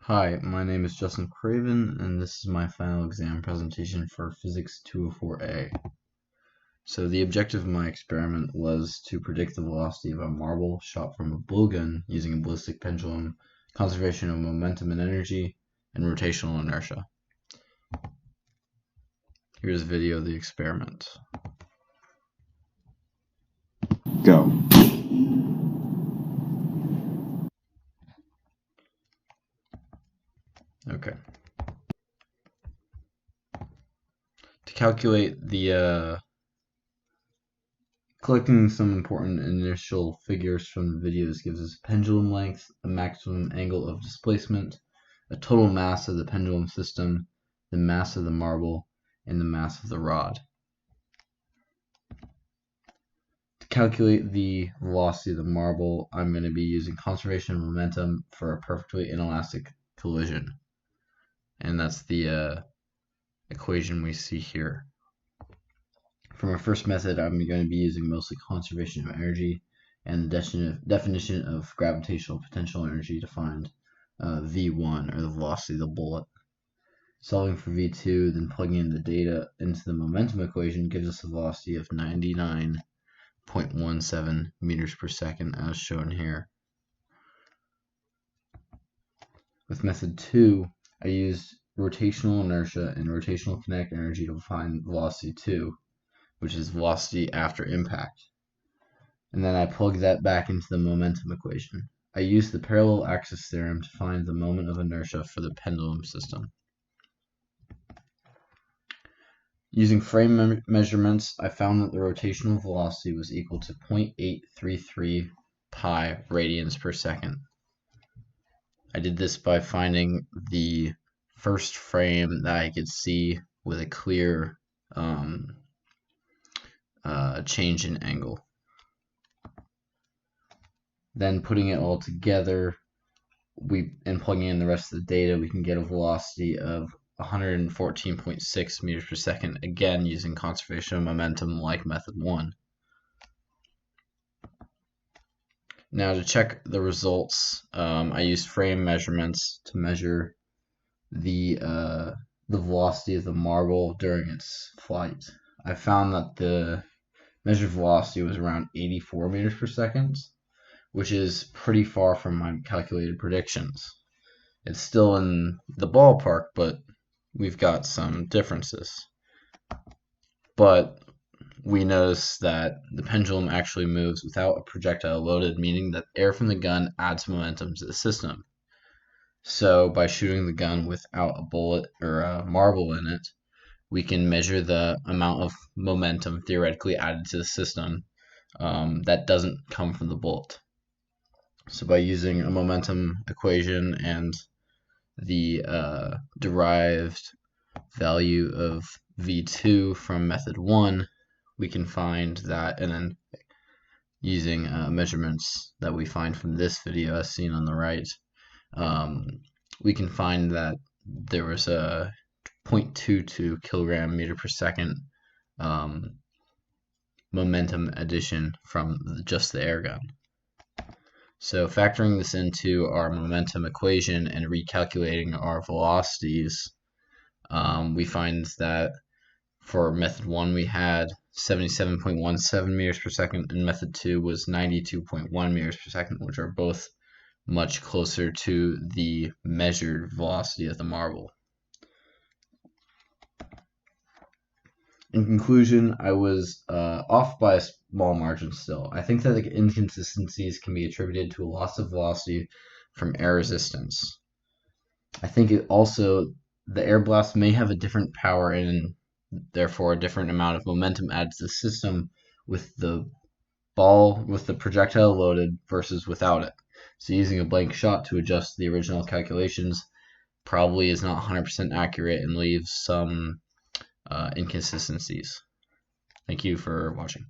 Hi, my name is Justin Craven, and this is my final exam presentation for Physics 204A. So the objective of my experiment was to predict the velocity of a marble shot from a bull gun using a ballistic pendulum, conservation of momentum and energy, and rotational inertia. Here's a video of the experiment. Go. Okay. To calculate the collecting some important initial figures from the videos gives us a pendulum length, a maximum angle of displacement, a total mass of the pendulum system, the mass of the marble, and the mass of the rod. To calculate the velocity of the marble, I'm going to be using conservation of momentum for a perfectly inelastic collision. And that's the equation we see here. For my first method, I'm going to be using mostly conservation of energy and the definition of gravitational potential energy to find V1, or the velocity of the bullet. Solving for V2, then plugging in the data into the momentum equation gives us a velocity of 99.17 meters per second, as shown here. With method 2, I used rotational inertia and rotational kinetic energy to find velocity 2, which is velocity after impact. And then I plug that back into the momentum equation. I used the parallel axis theorem to find the moment of inertia for the pendulum system. Using frame measurements, I found that the rotational velocity was equal to 0.833 pi radians per second. I did this by finding the first frame that I could see with a clear change in angle. Then putting it all together and plugging in the rest of the data, we can get a velocity of 114.6 meters per second, again using conservation of momentum like method 1. Now to check the results, I used frame measurements to measure the velocity of the marble during its flight. I found that the measured velocity was around 84 meters per second, which is pretty far from my calculated predictions. It's still in the ballpark, but we've got some differences. But we notice that the pendulum actually moves without a projectile loaded, meaning that air from the gun adds momentum to the system. So by shooting the gun without a bullet or a marble in it, we can measure the amount of momentum theoretically added to the system that doesn't come from the bullet. So by using a momentum equation and the derived value of V2 from method 1, we can find that, and then using measurements that we find from this video as seen on the right, we can find that there was a 0.22 kilogram meter per second momentum addition from just the air gun. So factoring this into our momentum equation and recalculating our velocities, we find that for method 1 we had 77.17 meters per second, and method 2 was 92.1 meters per second, which are both much closer to the measured velocity of the marble. In conclusion, I was off by a small margin still. I think that the inconsistencies can be attributed to a loss of velocity from air resistance. I think the air blast may have a different power and therefore a different amount of momentum added to the system with the projectile loaded versus without it. So using a blank shot to adjust the original calculations probably is not 100% accurate and leaves some inconsistencies. Thank you for watching.